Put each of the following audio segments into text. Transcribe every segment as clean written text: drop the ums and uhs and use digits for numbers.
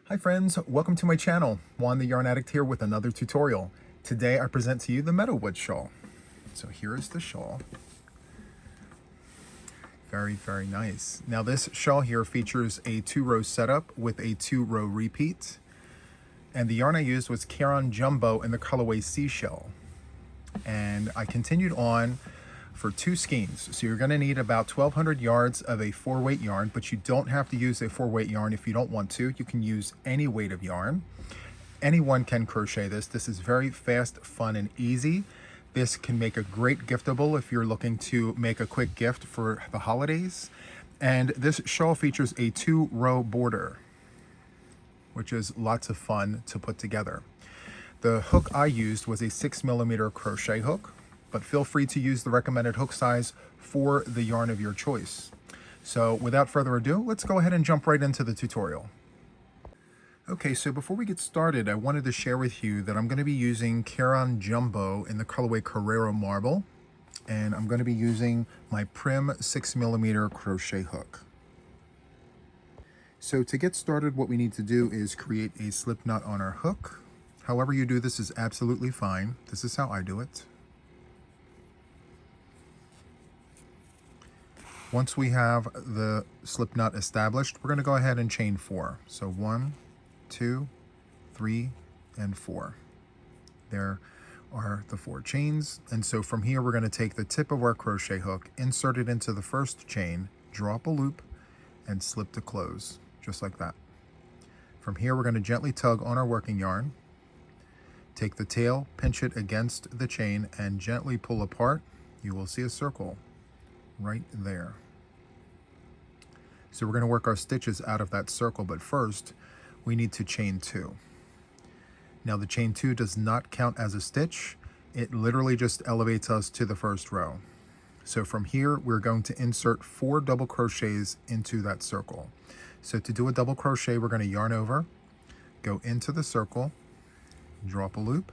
Hi friends, welcome to my channel. Juan the Yarn Addict here with another tutorial. Today I present to you the Meadowood Shawl. So here is the shawl. Very, very nice. Now this shawl here features a 2-row setup with a 2-row repeat. And the yarn I used was Caron Jumbo in the colorway Seashell. And I continued on for 2 skeins. So you're going to need about 1,200 yards of a 4-weight yarn, but you don't have to use a 4-weight yarn if you don't want to. You can use any weight of yarn. Anyone can crochet this. This is very fast, fun, and easy. This can make a great giftable if you're looking to make a quick gift for the holidays. And this shawl features a 2-row border, which is lots of fun to put together. The hook I used was a 6mm crochet hook, but feel free to use the recommended hook size for the yarn of your choice. So without further ado, let's go ahead and jump right into the tutorial. Okay, so before we get started, I wanted to share with you that I'm going to be using Caron Jumbo in the colorway Carrera Marble, and I'm going to be using my Prim 6mm crochet hook. So to get started, what we need to do is create a slip knot on our hook. However you do this is absolutely fine. This is how I do it. Once we have the slip knot established, we're going to go ahead and chain 4. So 1, 2, 3, and 4. There are the 4 chains. And so from here, we're going to take the tip of our crochet hook, insert it into the first chain, drop a loop, and slip to close, just like that. From here, we're going to gently tug on our working yarn, take the tail, pinch it against the chain, and gently pull apart. You will see a circle right there. So we're going to work our stitches out of that circle, but first we need to chain 2. Now the chain 2 does not count as a stitch. It literally just elevates us to the first row. So from here we're going to insert 4 double crochets into that circle. So to do a double crochet, we're going to yarn over, go into the circle, drop a loop,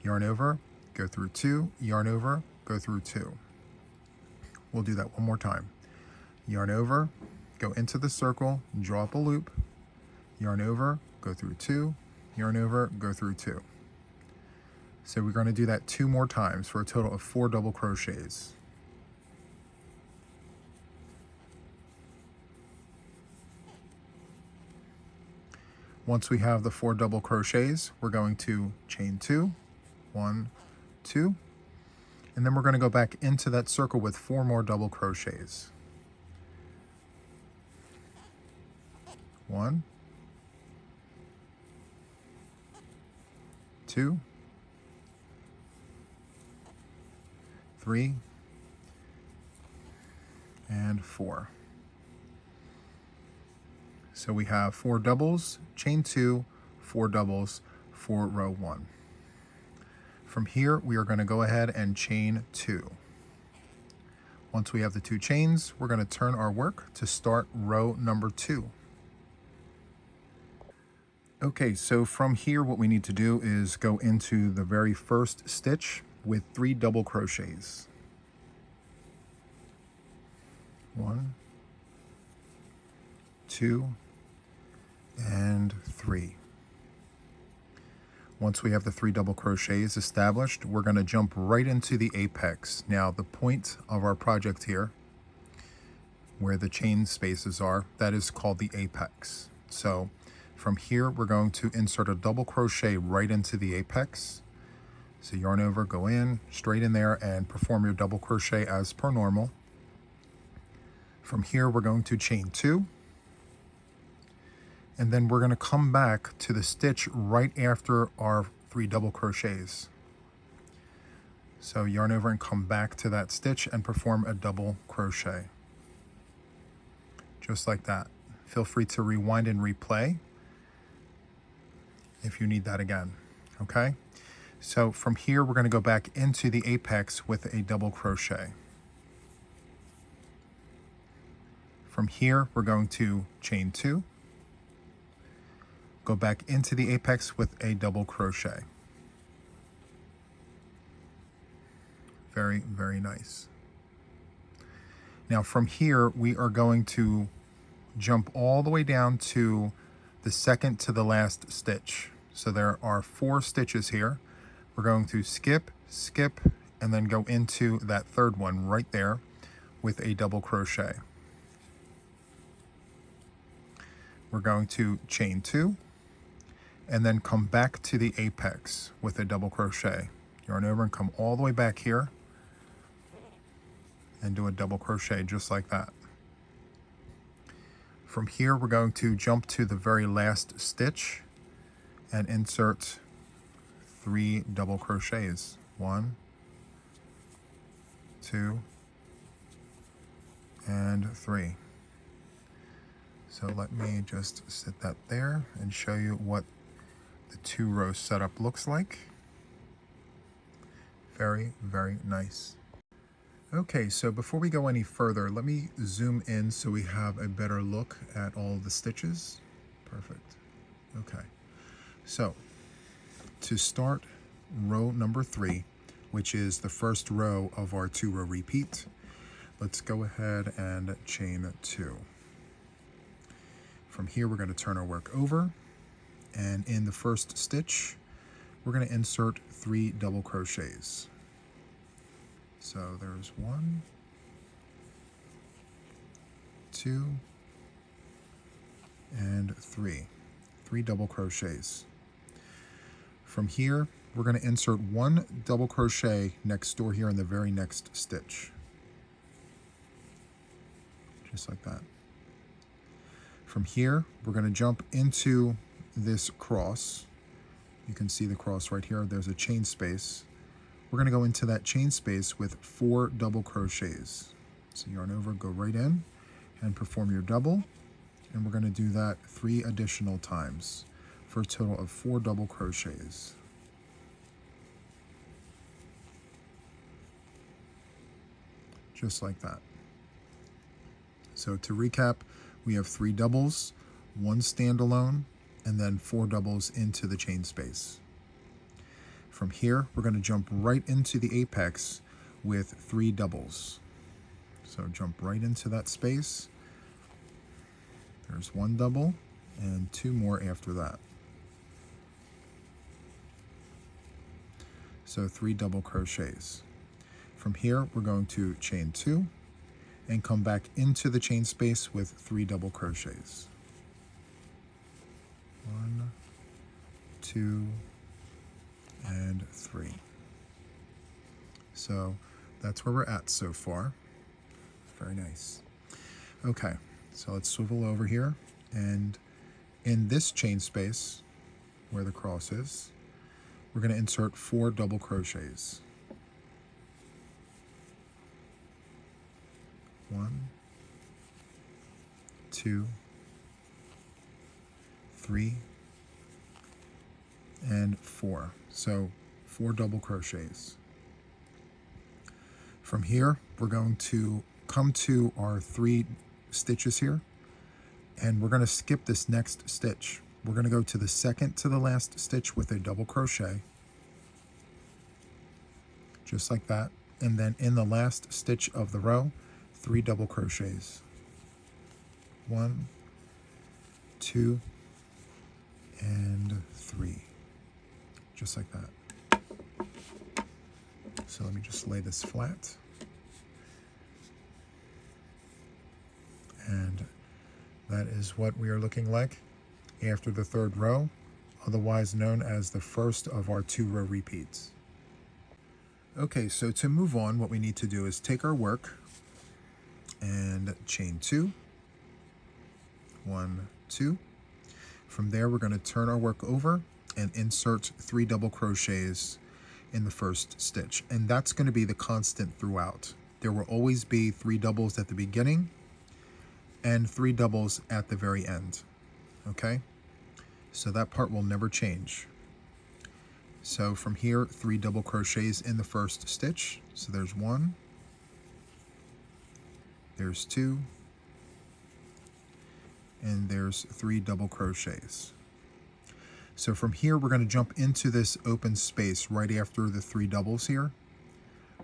yarn over, go through 2, yarn over, go through 2. We'll do that one more time. Yarn over, go into the circle, drop a loop, yarn over, go through 2, yarn over, go through 2. So we're going to do that 2 more times for a total of 4 double crochets. Once we have the 4 double crochets, we're going to chain 2, 1, 2, and then we're going to go back into that circle with 4 more double crochets. 1, 2, 3, and 4. So we have 4 doubles, chain 2, 4 doubles for row 1. From here, we are going to go ahead and chain 2. Once we have the 2 chains, we're going to turn our work to start row number 2. Okay, so from here, what we need to do is go into the very first stitch with 3 double crochets. 1, 2, and 3. Once we have the 3 double crochets established, we're going to jump right into the apex. Now, the point of our project here, where the chain spaces are, that is called the apex. So from here, we're going to insert a double crochet right into the apex. So yarn over, go in, straight in there, and perform your double crochet as per normal. From here, we're going to chain 2. And then we're going to come back to the stitch right after our 3 double crochets. So yarn over and come back to that stitch and perform a double crochet. Just like that. Feel free to rewind and replay if you need that again. Okay? So from here, we're going to go back into the apex with a double crochet. From here, we're going to chain 2. Go back into the apex with a double crochet. Very, very nice. Now from here, we are going to jump all the way down to the second to the last stitch. So there are 4 stitches here. We're going to skip, skip, and then go into that third one right there with a double crochet. We're going to chain 2 and then come back to the apex with a double crochet. Yarn over and come all the way back here and do a double crochet just like that. From here, we're going to jump to the very last stitch and insert 3 double crochets. 1, 2, and 3. So let me just sit that there and show you what the 2-row setup looks like. Very, very nice. Okay, so before we go any further, let me zoom in so we have a better look at all the stitches. Perfect. Okay, so to start row number 3, which is the first row of our 2-row repeat, let's go ahead and chain 2. From here, we're going to turn our work over, and in the first stitch, we're going to insert 3 double crochets. So there's 1, 2, and 3. 3 double crochets. From here, we're going to insert 1 double crochet next door here in the very next stitch. Just like that. From here, we're going to jump into this cross. You can see the cross right here. There's a chain space. We're going to go into that chain space with 4 double crochets. So yarn over, go right in and perform your double. And we're going to do that 3 additional times for a total of 4 double crochets. Just like that. So to recap, we have 3 doubles, 1 standalone, and then 4 doubles into the chain space. From here, we're going to jump right into the apex with 3 doubles. So jump right into that space. There's 1 double and 2 more after that. So 3 double crochets. From here, we're going to chain 2 and come back into the chain space with 3 double crochets. 1, 2, and 3. So that's where we're at so far. Very nice. Okay, so let's swivel over here, and in this chain space where the cross is, we're going to insert 4 double crochets. 1, 2, 3, and 4. So 4 double crochets. From here, we're going to come to our 3 stitches here, and we're going to skip this next stitch. We're going to go to the second to the last stitch with a double crochet, just like that. And then in the last stitch of the row, 3 double crochets. 1, 2, and 3. Just like that. So let me just lay this flat. And that is what we are looking like after the 3rd row, otherwise known as the first of our 2-row repeats. Okay, so to move on, what we need to do is take our work and chain 2, 1, 2. From there, we're going to turn our work over and insert 3 double crochets in the first stitch. And that's going to be the constant throughout. There will always be 3 doubles at the beginning and 3 doubles at the very end. Okay? So that part will never change. So from here, 3 double crochets in the first stitch. So there's 1, there's 2, and there's 3 double crochets. So from here, we're going to jump into this open space right after the 3 doubles here.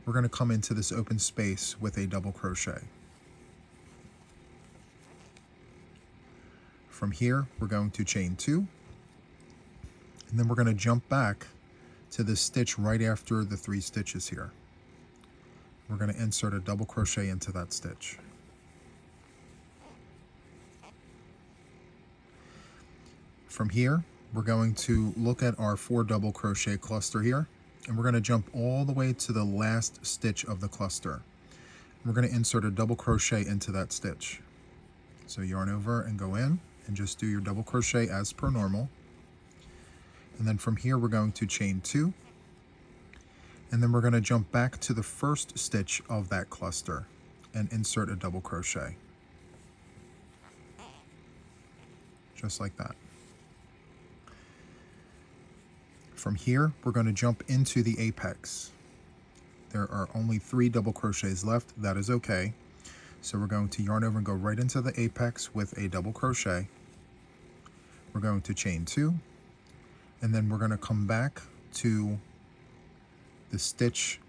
We're going to come into this open space with a double crochet. From here, we're going to chain 2, and then we're going to jump back to the stitch right after the 3 stitches here. We're going to insert a double crochet into that stitch. From here, we're going to look at our 4 double crochet cluster here, and we're going to jump all the way to the last stitch of the cluster. We're going to insert a double crochet into that stitch. So yarn over and go in and just do your double crochet as per normal. And then from here, we're going to chain 2, and then we're going to jump back to the first stitch of that cluster and insert a double crochet. Just like that. From here, we're going to jump into the apex. There are only 3 double crochets left. That is okay. So we're going to yarn over and go right into the apex with a double crochet. We're going to chain 2, and then we're going to come back to the stitch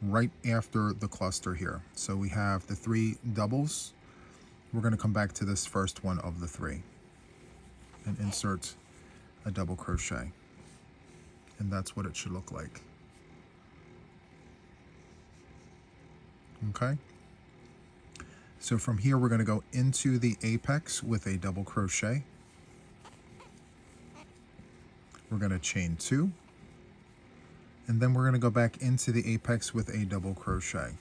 right after the cluster here. So we have the 3 doubles. We're going to come back to this first one of the 3 and insert a double crochet. And that's what it should look like. Okay. So from here, we're going to go into the apex with a double crochet. We're going to chain 2, and then we're going to go back into the apex with a double crochet.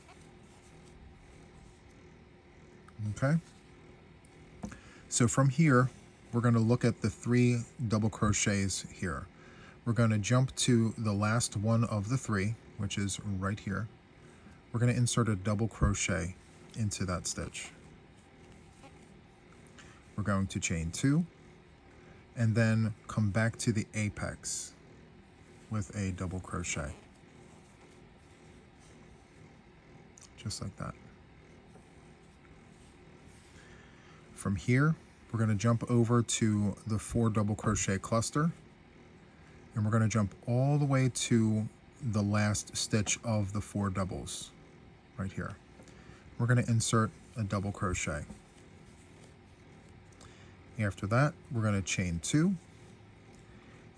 Okay. So from here, we're going to look at the 3 double crochets here. We're going to jump to the last one of the 3, which is right here. We're going to insert a double crochet into that stitch. We're going to chain 2, and then come back to the apex with a double crochet. Just like that. From here, we're going to jump over to the 4 double crochet cluster, and we're going to jump all the way to the last stitch of the 4 doubles right here. We're going to insert a double crochet. After that, we're going to chain 2,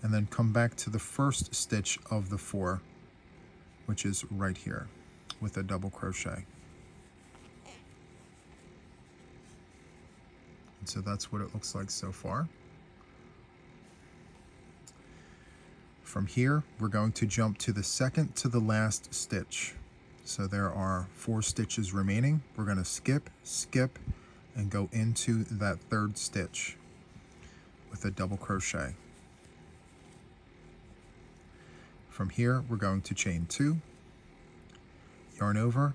and then come back to the first stitch of the 4, which is right here, with a double crochet. And so that's what it looks like so far. From here, we're going to jump to the second to the last stitch. So there are 4 stitches remaining. We're going to skip, skip, and go into that 3rd stitch with a double crochet. From here, we're going to chain 2, yarn over,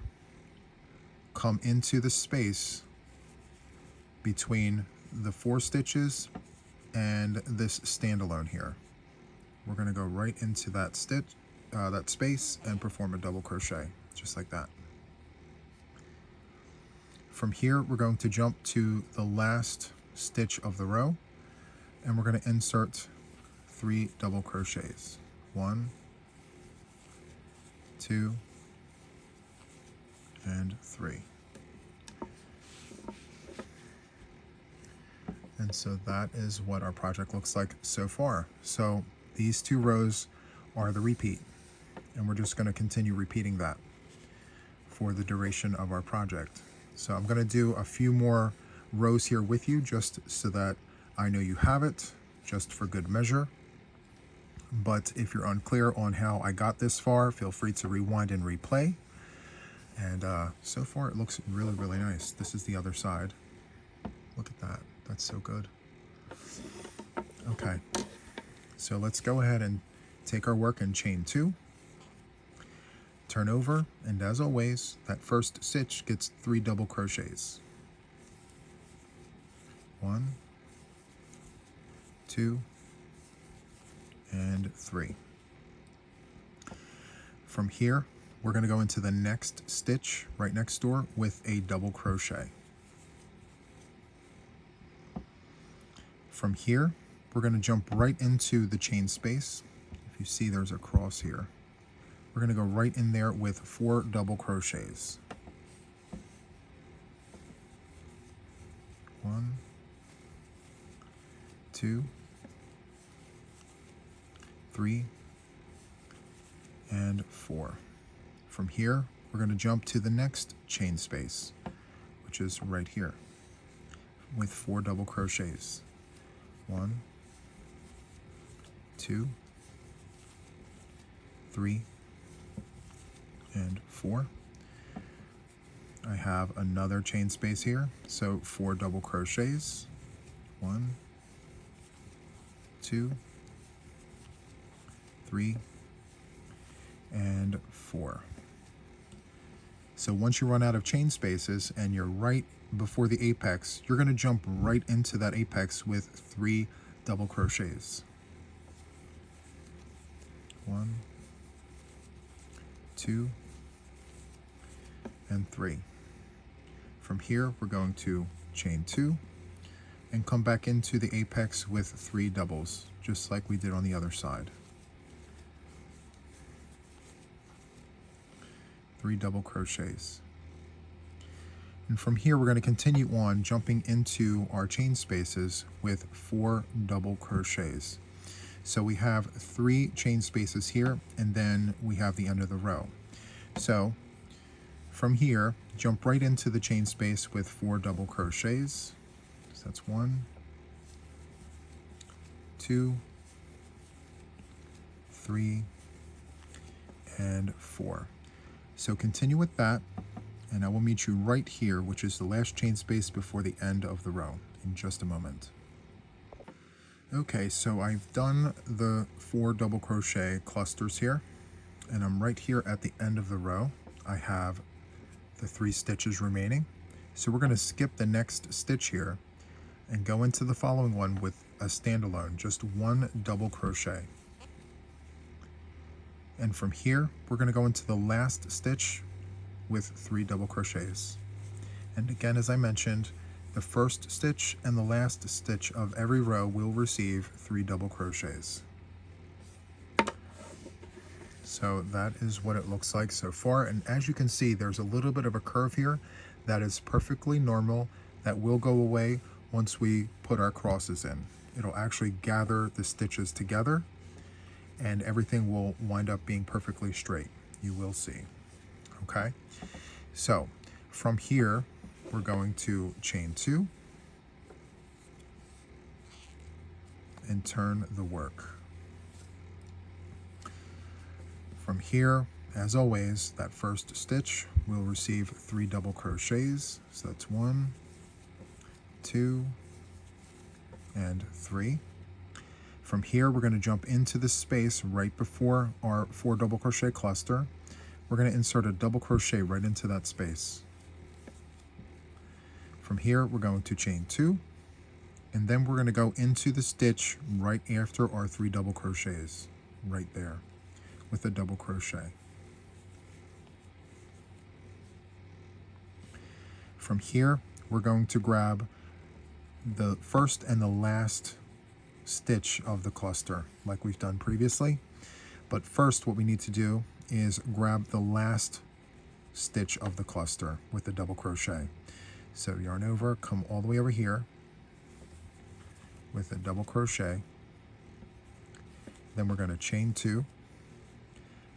come into the space between the 4 stitches and this standalone here. We're going to go right into that stitch, that space, and perform a double crochet, just like that. From here, we're going to jump to the last stitch of the row, and we're going to insert 3 double crochets. 1, 2, and 3. And so that is what our project looks like so far. So these 2 rows are the repeat, and we're just going to continue repeating that for the duration of our project. So I'm going to do a few more rows here with you just so that I know you have it, just for good measure. But if you're unclear on how I got this far, feel free to rewind and replay. And so far it looks really, really nice. This is the other side. Look at that. That's so good. Okay, so let's go ahead and take our work and chain 2. Turn over, and as always, that first stitch gets 3 double crochets. 1, 2, and 3. From here, we're going to go into the next stitch right next door with a double crochet. From here, we're going to jump right into the chain space. If you see, there's a cross here. We're going to go right in there with 4 double crochets. 1, 2, 3, and 4. From here, we're going to jump to the next chain space, which is right here, with 4 double crochets. 1, 2, 3, and 4. I have another chain space here, so 4 double crochets. 1, 2, 3, and 4. So once you run out of chain spaces and you're right before the apex, you're going to jump right into that apex with 3 double crochets. 1, 2, and 3. From here, we're going to chain 2 and come back into the apex with 3 doubles, just like we did on the other side. 3 double crochets. And from here, we're going to continue on jumping into our chain spaces with 4 double crochets. So we have 3 chain spaces here, and then we have the end of the row. So from here, jump right into the chain space with 4 double crochets. So that's 1, 2, 3, and 4. So continue with that, and I will meet you right here, which is the last chain space before the end of the row, in just a moment. Okay, so I've done the 4 double crochet clusters here, and I'm right here at the end of the row. I have the 3 stitches remaining. So we're going to skip the next stitch here and go into the following one with a standalone, just 1 double crochet. And from here, we're going to go into the last stitch with 3 double crochets. And again, as I mentioned, the first stitch and the last stitch of every row will receive 3 double crochets. So that is what it looks like so far. And as you can see, there's a little bit of a curve here that is perfectly normal, that will go away once we put our crosses in. It'll actually gather the stitches together and everything will wind up being perfectly straight. You will see. Okay, so from here, we're going to chain 2 and turn the work. From here, as always, that first stitch will receive 3 double crochets. So that's 1, 2, and 3. From here, we're going to jump into the space right before our 4 double crochet cluster. We're going to insert a double crochet right into that space. From here, we're going to chain 2, and then we're going to go into the stitch right after our 3 double crochets, right there, with a double crochet. From here, we're going to grab the first and the last stitch of the cluster, like we've done previously. But first, what we need to do is grab the last stitch of the cluster with a double crochet. So yarn over, come all the way over here with a double crochet. Then we're going to chain 2.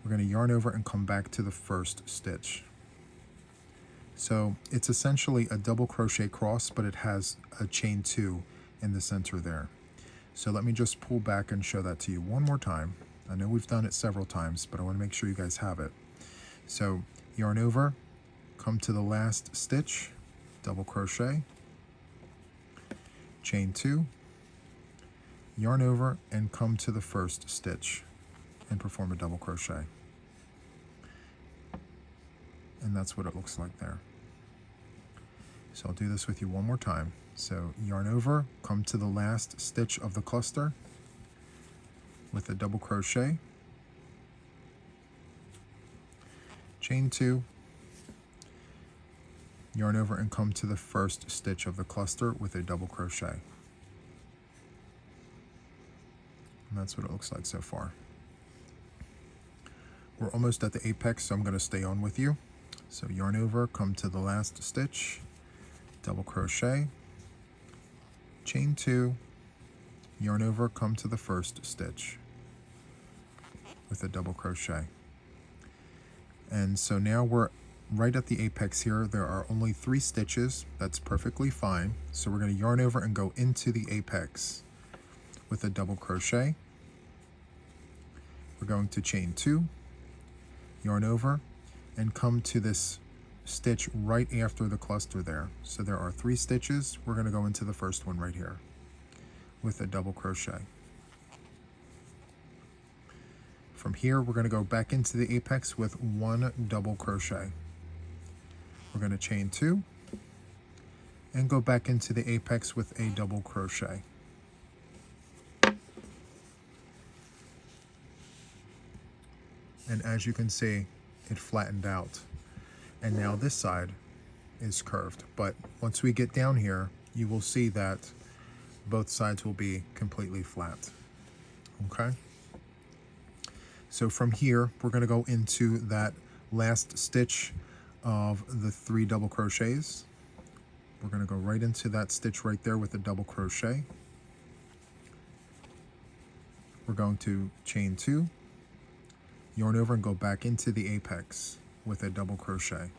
We're going to yarn over and come back to the first stitch. So it's essentially a double crochet cross, but it has a chain 2 in the center there. So let me just pull back and show that to you one more time. I know we've done it several times, but I want to make sure you guys have it. So yarn over, come to the last stitch, double crochet, chain 2, yarn over and come to the first stitch and perform a double crochet. And that's what it looks like there. So I'll do this with you one more time. So yarn over, come to the last stitch of the cluster with a double crochet, chain 2, yarn over and come to the first stitch of the cluster with a double crochet. And that's what it looks like so far. We're almost at the apex, so I'm going to stay on with you. So yarn over, come to the last stitch, double crochet, chain 2, yarn over, come to the first stitch with a double crochet. And so now we're right at the apex here. There are only 3 stitches. That's perfectly fine. So we're going to yarn over and go into the apex with a double crochet. We're going to chain 2, yarn over, and come to this stitch right after the cluster there. So there are 3 stitches. We're going to go into the first one right here with a double crochet. From here, we're going to go back into the apex with 1 double crochet. We're going to chain 2 and go back into the apex with a double crochet. And as you can see, it flattened out. And now this side is curved. But once we get down here, you will see that both sides will be completely flat. Okay? So from here, we're going to go into that last stitch of the 3 double crochets. We're going to go right into that stitch right there with a double crochet. We're going to chain 2, yarn over and go back into the apex with a double crochet.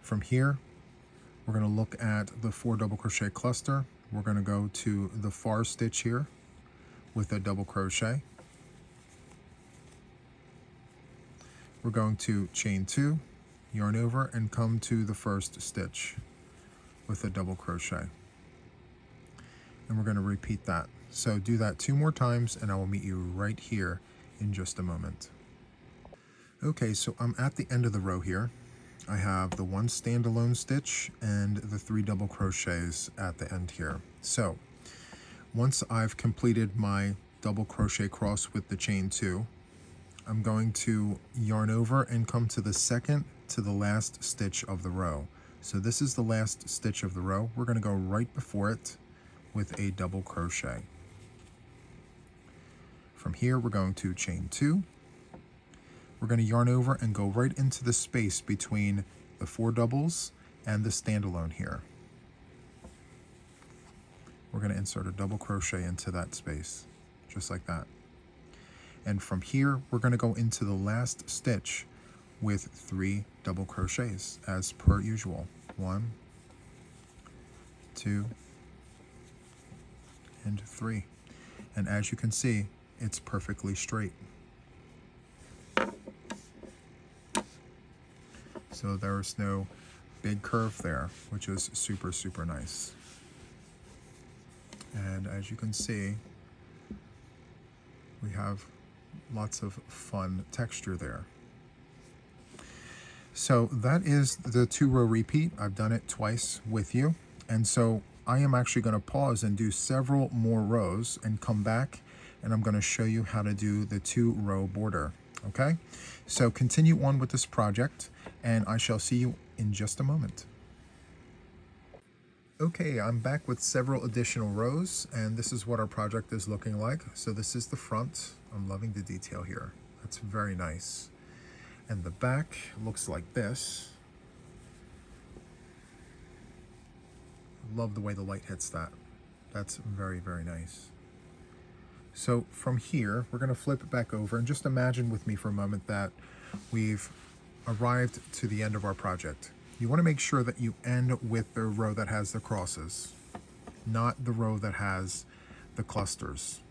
From here, we're going to look at the 4 double crochet cluster. We're going to go to the far stitch here with a double crochet. We're going to chain 2, yarn over, and come to the first stitch with a double crochet. And we're going to repeat that. So do that 2 more times, and I will meet you right here in just a moment. Okay, so I'm at the end of the row here. I have the 1 standalone stitch and the 3 double crochets at the end here. So once I've completed my double crochet cross with the chain 2, I'm going to yarn over and come to the second to the last stitch of the row. So this is the last stitch of the row. We're going to go right before it with a double crochet. From here, we're going to chain 2. We're going to yarn over and go right into the space between the 4 doubles and the standalone here. We're going to insert a double crochet into that space, just like that. And from here, we're going to go into the last stitch with 3 double crochets, as per usual. 1, 2, and 3. And as you can see, it's perfectly straight. So there's no big curve there, which is super, super nice. And as you can see, we have lots of fun texture there. So that is the 2-row repeat. I've done it twice with you. And so I am actually going to pause and do several more rows and come back, and I'm going to show you how to do the 2-row border. Okay? So continue on with this project, and I shall see you in just a moment. Okay, I'm back with several additional rows, and this is what our project is looking like. So this is the front. I'm loving the detail here. That's very nice. And the back looks like this. Love the way the light hits that. That's very, very nice. So from here, we're going to flip it back over, and just imagine with me for a moment that we've arrived to the end of our project. You want to make sure that you end with the row that has the crosses, not the row that has the clusters.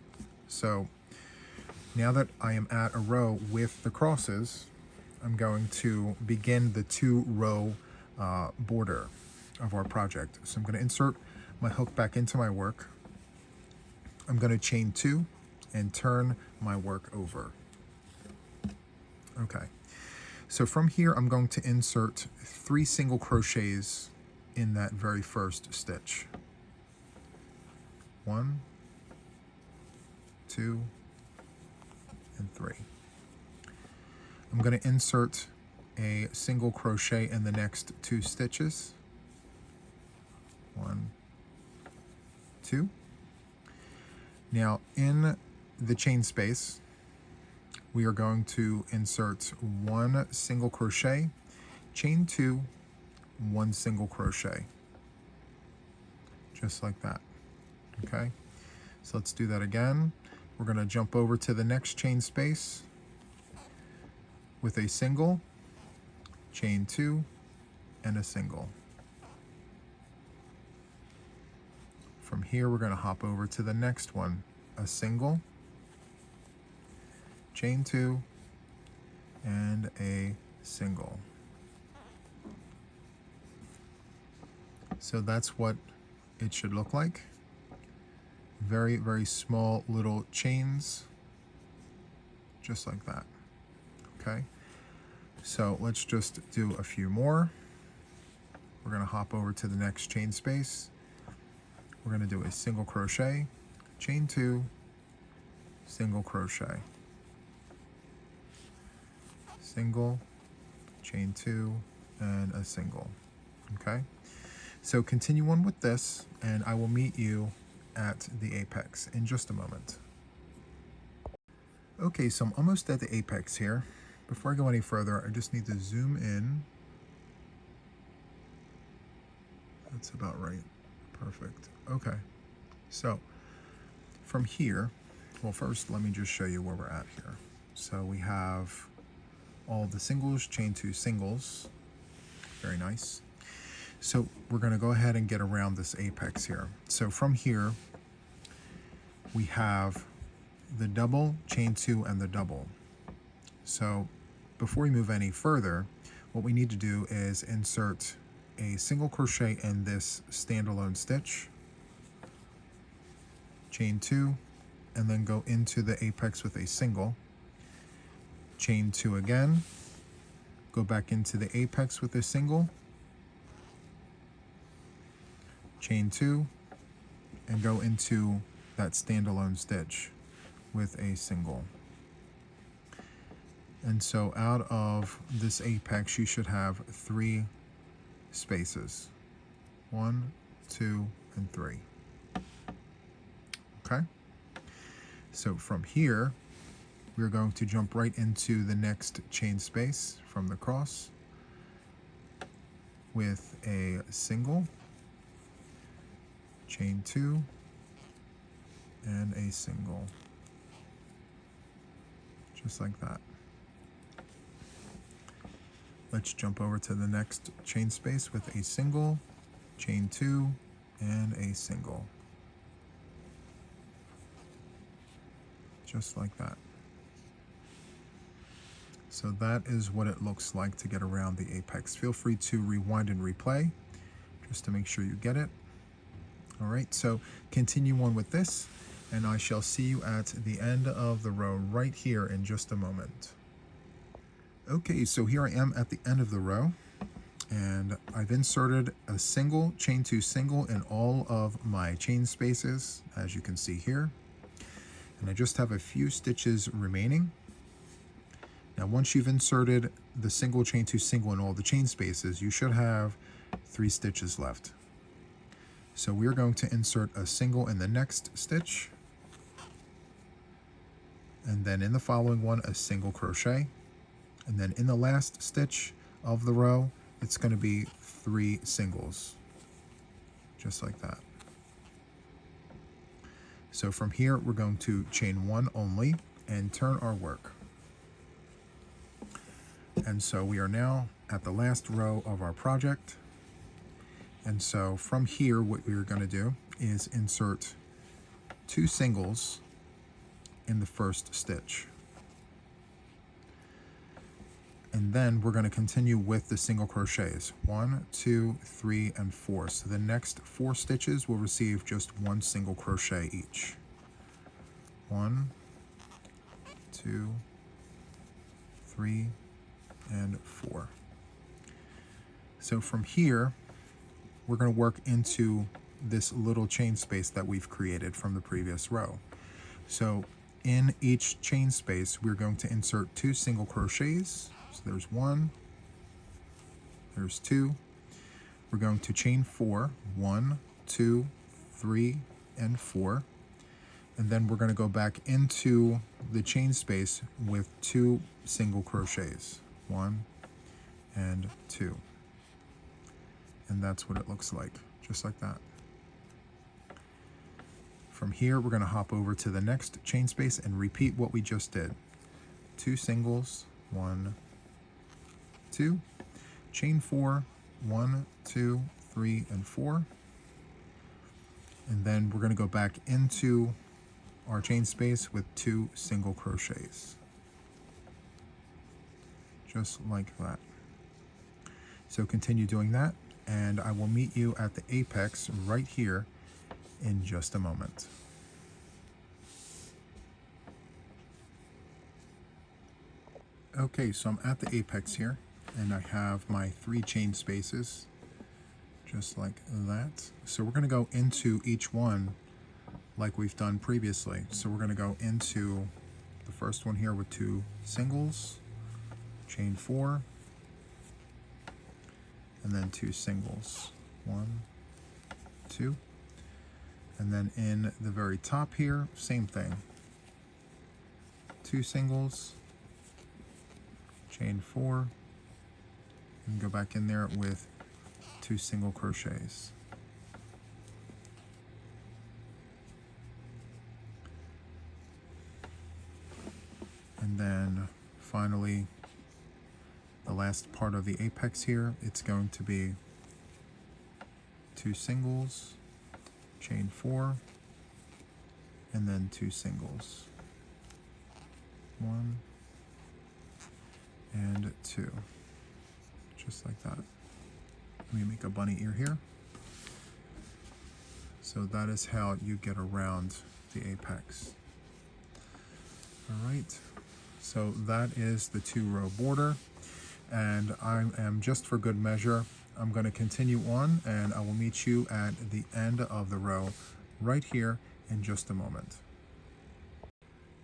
So now that I am at a row with the crosses, I'm going to begin the 2-row border of our project. So I'm going to insert my hook back into my work. I'm going to chain 2 and turn my work over. Okay. So from here, I'm going to insert 3 single crochets in that very first stitch. 1, 2, and 3. I'm going to insert a single crochet in the next 2 stitches. 1, 2. Now in the chain space, we are going to insert 1 single crochet, chain 2, 1 single crochet, just like that. Okay, so let's do that again. We're going to jump over to the next chain space with a single, chain 2, and a single. From here, we're going to hop over to the next one, a single, chain 2, and a single. So that's what it should look like. Very, very small little chains, just like that. Okay, so let's just do a few more. We're going to hop over to the next chain space. We're going to do a single crochet, chain 2, single crochet, single, chain 2, and a single. Okay, so continue on with this, and I will meet you at the apex in just a moment. Okay, so I'm almost at the apex here. Before I go any further, I just need to zoom in. That's about right. Perfect. Okay, so from here, well, first let me just show you where we're at here. So we have all the singles, chain 2 singles. Very nice. So we're going to go ahead and get around this apex here. So from here, we have the double, chain 2, and the double. So before we move any further, what we need to do is insert a single crochet in this standalone stitch, chain 2, and then go into the apex with a single, chain 2 again, go back into the apex with a single, chain 2, and go into that standalone stitch with a single. And so out of this apex, you should have 3 spaces. 1, 2, and 3. Okay? So from here, we're going to jump right into the next chain space from the cross with a single, chain 2, and a single. Just like that. Let's jump over to the next chain space with a single, chain 2, and a single. Just like that. So that is what it looks like to get around the apex. Feel free to rewind and replay just to make sure you get it. All right, so continue on with this, and I shall see you at the end of the row right here in just a moment. Okay, so here I am at the end of the row, and I've inserted a single, chain 2 single in all of my chain spaces, as you can see here. And I just have a few stitches remaining. Now, once you've inserted the single, chain 2 single in all the chain spaces, you should have 3 stitches left. So we're going to insert a single in the next stitch, and then in the following one, a single crochet. And then in the last stitch of the row, it's going to be 3 singles, just like that. So from here, we're going to chain 1 only and turn our work. And so we are now at the last row of our project. And so from here, what we're going to do is insert 2 singles in the first stitch. And then we're going to continue with the single crochets. 1, 2, 3, and 4. So the next 4 stitches will receive just 1 single crochet each. 1, 2, 3, and 4. So from here, we're going to work into this little chain space that we've created from the previous row. So in each chain space, we're going to insert 2 single crochets. So there's 1, there's 2. We're going to chain 4, 1, 2, 3, and 4. And then we're going to go back into the chain space with 2 single crochets, 1 and 2. And that's what it looks like, just like that. From here, we're going to hop over to the next chain space and repeat what we just did. 2 singles, 1, 2, chain 4, 1, 2, 3, and 4. And then we're going to go back into our chain space with 2 single crochets. Just like that. So continue doing that, and I will meet you at the apex right here in just a moment. Okay, so I'm at the apex here, and I have my 3 chain spaces, just like that. So we're going to go into each one like we've done previously. So we're going to go into the first one here with 2 singles, chain 4, and then 2 singles, 1, 2, and then in the very top here, same thing, 2 singles, chain 4, and go back in there with 2 single crochets. And then finally, the last part of the apex here, it's going to be 2 singles, chain 4, and then 2 singles, 1 and 2, just like that. Let me make a bunny ear here. So that is how you get around the apex. All right, so that is the 2-row border. And I am, just for good measure, I'm going to continue on, and I will meet you at the end of the row right here in just a moment.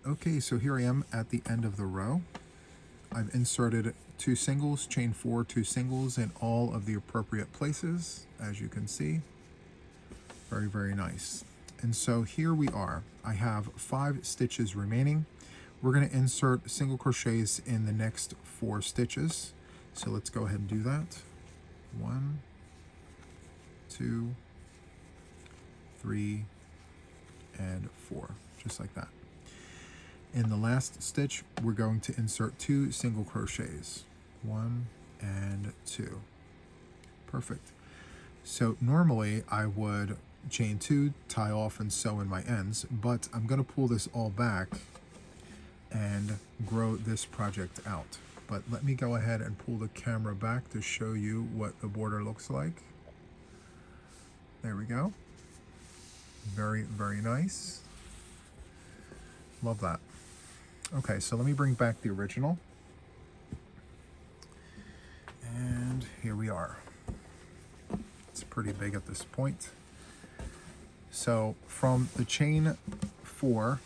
Okay, so here I am at the end of the row. I've inserted 2 singles, chain 4, 2 singles in all of the appropriate places, as you can see. Very, very nice. And so here we are. I have 5 stitches remaining. We're going to insert single crochets in the next 4 stitches. So let's go ahead and do that. 1, 2, 3, and 4, just like that. In the last stitch, we're going to insert 2 single crochets, 1 and 2. Perfect. So normally I would chain 2, tie off, and sew in my ends, but I'm going to pull this all back and grow this project out. But let me go ahead and pull the camera back to show you what the border looks like. There we go. Very, very nice. Love that. Okay, so let me bring back the original. And here we are. It's pretty big at this point. So from the chain 4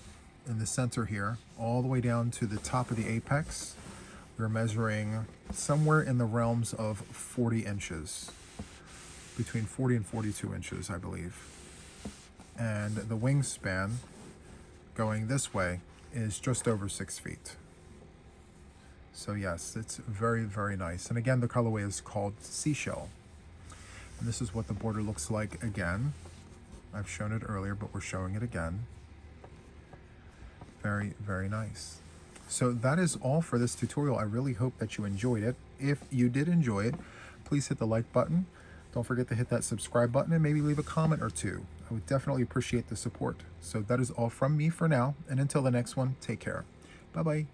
in the center here, all the way down to the top of the apex, we're measuring somewhere in the realms of 40 inches, between 40 and 42 inches, I believe. And the wingspan going this way is just over 6 feet. So yes, it's very, very nice. And again, the colorway is called Seashell. And this is what the border looks like again. I've shown it earlier, but we're showing it again. Very, very nice. So that is all for this tutorial. I really hope that you enjoyed it. If you did enjoy it, please hit the like button. Don't forget to hit that subscribe button and maybe leave a comment or 2. I would definitely appreciate the support. So that is all from me for now. And until the next one, take care. Bye-bye.